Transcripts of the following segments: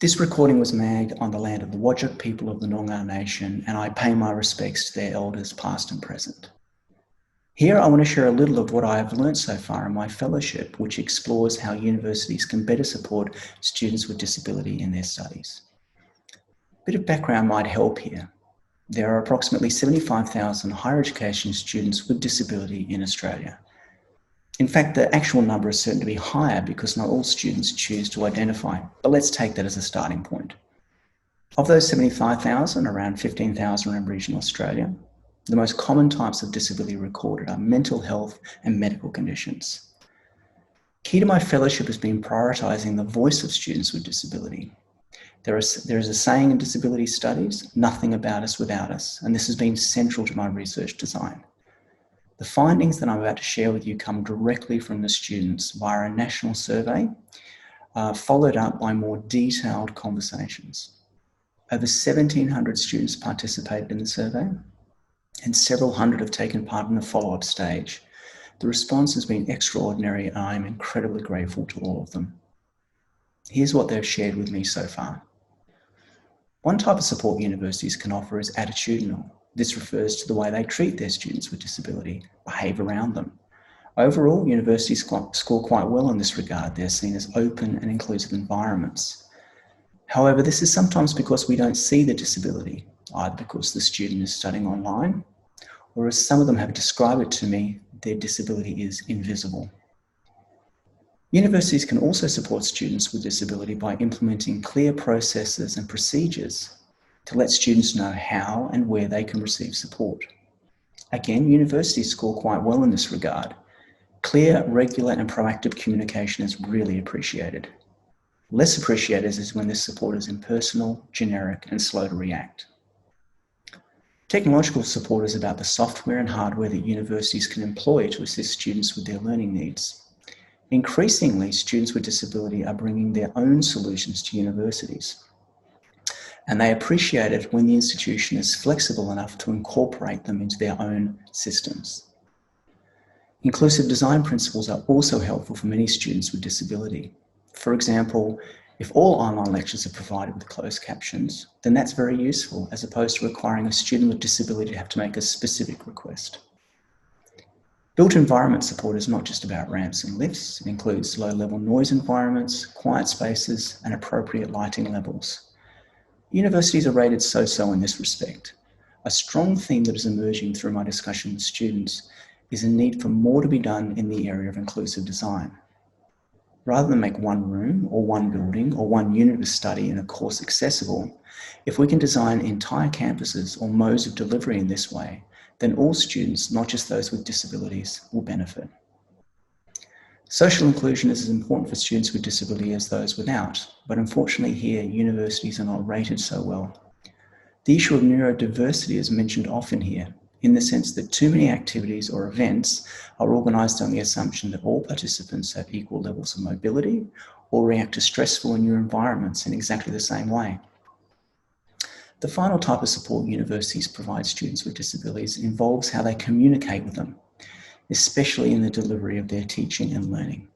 This recording was made on the land of the Whadjuk people of the Noongar Nation, and I pay my respects to their elders past and present. Here I want to share a little of what I have learnt so far in my fellowship, which explores how universities can better support students with disability in their studies. A bit of background might help here. There are approximately 75,000 higher education students with disability in Australia. In fact, the actual number is certain to be higher because not all students choose to identify, but let's take that as a starting point. Of those 75,000, around 15,000 are in regional Australia. The most common types of disability recorded are mental health and medical conditions. Key to my fellowship has been prioritising the voice of students with disability. There is a saying in disability studies, nothing about us without us, and this has been central to my research design. The findings that I'm about to share with you come directly from the students via a national survey, followed up by more detailed conversations. Over 1,700 students participated in the survey, and several hundred have taken part in the follow-up stage. The response has been extraordinary, and I am incredibly grateful to all of them. Here's what they've shared with me so far. One type of support universities can offer is attitudinal. This refers to the way they treat their students with disability, behave around them. Overall, universities score quite well in this regard. They're seen as open and inclusive environments. However, this is sometimes because we don't see the disability, either because the student is studying online, or as some of them have described it to me, their disability is invisible. Universities can also support students with disability by implementing clear processes and procedures to let students know how and where they can receive support. Again, universities score quite well in this regard. Clear, regular and proactive communication is really appreciated. Less appreciated is when this support is impersonal, generic and slow to react. Technological support is about the software and hardware that universities can employ to assist students with their learning needs. Increasingly, students with disability are bringing their own solutions to universities, and they appreciate it when the institution is flexible enough to incorporate them into their own systems. Inclusive design principles are also helpful for many students with disability. For example, if all online lectures are provided with closed captions, then that's very useful, as opposed to requiring a student with disability to have to make a specific request. Built environment support is not just about ramps and lifts. It includes low-level noise environments, quiet spaces, and appropriate lighting levels. Universities are rated so-so in this respect. A strong theme that is emerging through my discussion with students is a need for more to be done in the area of inclusive design. Rather than make one room or one building or one unit of study in a course accessible, if we can design entire campuses or modes of delivery in this way, then all students, not just those with disabilities, will benefit. Social inclusion is as important for students with disability as those without, but unfortunately here, universities are not rated so well. The issue of neurodiversity is mentioned often here, in the sense that too many activities or events are organised on the assumption that all participants have equal levels of mobility or react to stressful and new environments in exactly the same way. The final type of support universities provide students with disabilities involves how they communicate with them, especially in the delivery of their teaching and learning.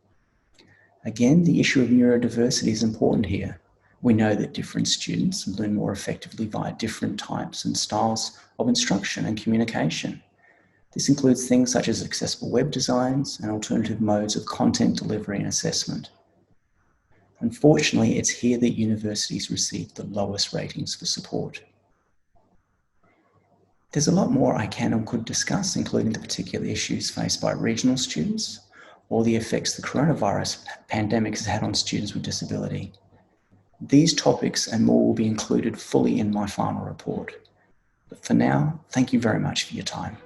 Again, the issue of neurodiversity is important here. We know that different students learn more effectively via different types and styles of instruction and communication. This includes things such as accessible web designs and alternative modes of content delivery and assessment. Unfortunately, it's here that universities receive the lowest ratings for support. There's a lot more I can and could discuss, including the particular issues faced by regional students or the effects the coronavirus pandemic has had on students with disability. These topics and more will be included fully in my final report. But for now, thank you very much for your time.